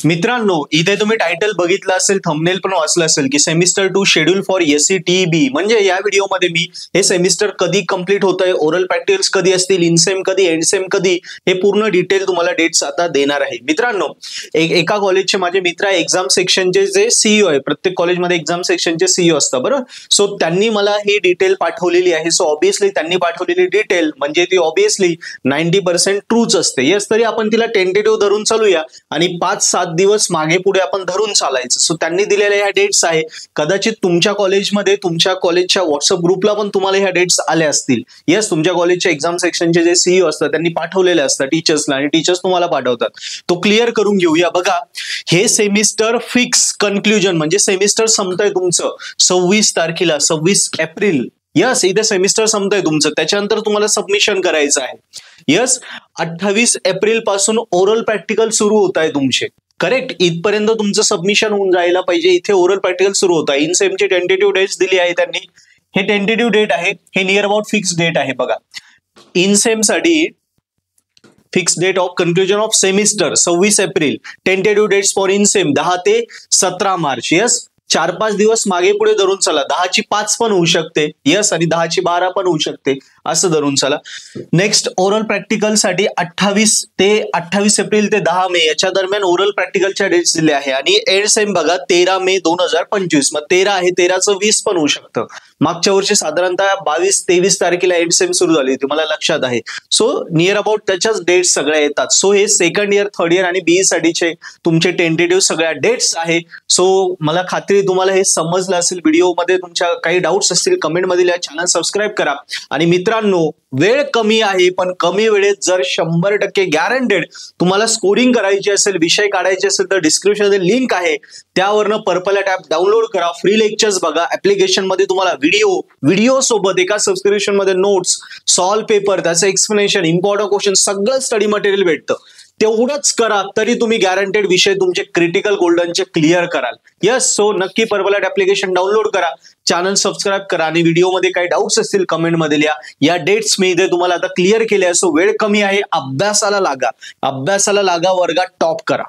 मित्रांनो, इथे तुम्ही टायटल बघितलं असेल, थंबनेल पण वाचलं असेल की सेमिस्टर 2 शेड्यूल फॉर SCTB. म्हणजे या व्हिडिओमध्ये मी हे सेमिस्टर कधी कंप्लीट होतंय, ओरल प्रॅक्टिकल्स कधी असतील, इनसेम कधी, एंडसेम कधी, हे पूर्ण डिटेल तुम्हाला डेट्स आता देणार आहे. मित्रांनो, एका कॉलेजचे माझे मित्र आहे, एक्झाम सेक्शनचे जे सीईओ आहे. प्रत्येक कॉलेजमध्ये एक्झाम सेक्शनचे सीईओ असतात, बरोबर. सो त्यांनी मला ही डिटेल पाठवलेली आहे. सो ऑब्विसली त्यांनी पाठवलेली डिटेल म्हणजे ती ऑब्विसली 90% ट्रूच असते. येस, तरी आपण तिला टेंटेटिव्ह धरून चालूया आणि 5-7 दिवस मागे पुढे आपण धरून चालायचं. सो त्यांनी दिलेल्या ह्या डेट्स आहे. कदाचित तुमच्या कॉलेजमध्ये, तुमच्या कॉलेजच्या व्हॉट्सअप ग्रुपला पण तुम्हाला ह्या डेट्स आल्या असतील. येस, तुमच्या कॉलेजच्या एक्झाम सेक्शनचे जे सीईओ असतात त्यांनी पाठवलेले असतात टीचर्सला आणि टीचर्स तुम्हाला पाठवतात. तो क्लिअर करून घेऊया. बघा, हे सेमिस्टर फिक्स कन्क्लुजन म्हणजे सेमिस्टर संपतंय तुमचं 26 तारखेला, 26 एप्रिल. यस, इथे सेमिस्टर संपतंय तुमचं. त्याच्यानंतर तुम्हाला सबमिशन करायचं आहे. यस, 28 एप्रिल पासून ओरल प्रॅक्टिकल सुरू होत आहे तुमचे. करेक्ट, इथपर्यंत तुमचं सबमिशन होऊन जायला पाहिजे. इथे ओरल प्रॅक्टिकल सुरू होत आहे. इनसेमची टेंटेटिव्ह डेट्स दिली आहे त्यांनी. हे टेंटेटिव्ह डेट आहे, हे नियर अबाउट फिक्स डेट आहे. बघा, इनसेम साठी fix date of conclusion of semester 26 April. Tentative dates for insem 10 ते 17 मार्च. यस, 4-5 दिवस मागे पुढे धरून चला. 10ची 5 पण होऊ शकते. यस, आणि 10ची 12 पण होऊ शकते. असं धरून चला. नेक्स्ट ओरल प्रॅक्टिकल साठी 28 एप्रिल ते 10 मे याच्या दरम्यान ओरल प्रॅक्टिकलच्या डेट्स दिले आहे. आणि एंड सेम बघा 13 मे 2025. मग 13 आहे, 13चं 20 पण होऊ शकतं. मागच्या वर्षी साधारणतः 22-23 तारखेला एंड सेम सुरू झाली होती, मला लक्षात आहे. सो नियर अबाउट त्याच्याच डेट्स सगळ्या येतात. सो हे सेकंड इयर, थर्ड इयर आणि BE साठीचे तुमचे टेंटेटिव्ह सगळ्या डेट्स आहे. सो मला खात्री तुम्हाला हे समजलं असेल. व्हिडिओमध्ये तुमच्या काही डाऊट्स असतील कमेंटमध्ये लिहा. चॅनल सबस्क्राईब करा. आणि मित्रांनो, वेळ कमी आहे पण कमी वेळेत जर 100% गॅरंटेड तुम्हाला स्कोरिंग करायची असेल, विषय काढायचे असेल तर डिस्क्रिप्शनमध्ये लिंक आहे, त्यावरनं पर्पल ॲप डाउनलोड करा. फ्री लेक्चर्स बघा. ऍप्लिकेशन मध्ये तुम्हाला व्हिडिओ सोबत एका सबस्क्रिप्शन मध्ये नोट्स, सॉल्व पेपर, त्याचं एक्सप्लेनेशन, इम्पॉर्टंट क्वेश्चन, सगळं स्टडी मटेरियल भेटतं. तेवढंच करा तरी तुम्ही गॅरंटेड विषय तुमचे क्रिटिकल गोल्डनचे क्लिअर कराल. यस, सो नक्की पर्पल ॲप ऍप्लिकेशन डाउनलोड करा, चॅनल सबस्क्राईब करा आणि व्हिडिओमध्ये काही डाऊट्स असतील कमेंटमध्ये लिहा. या डेट्स मी इथे तुम्हाला आता क्लिअर केल्या. सो वेळ कमी आहे, अभ्यासाला लागा, वर्गात टॉप करा.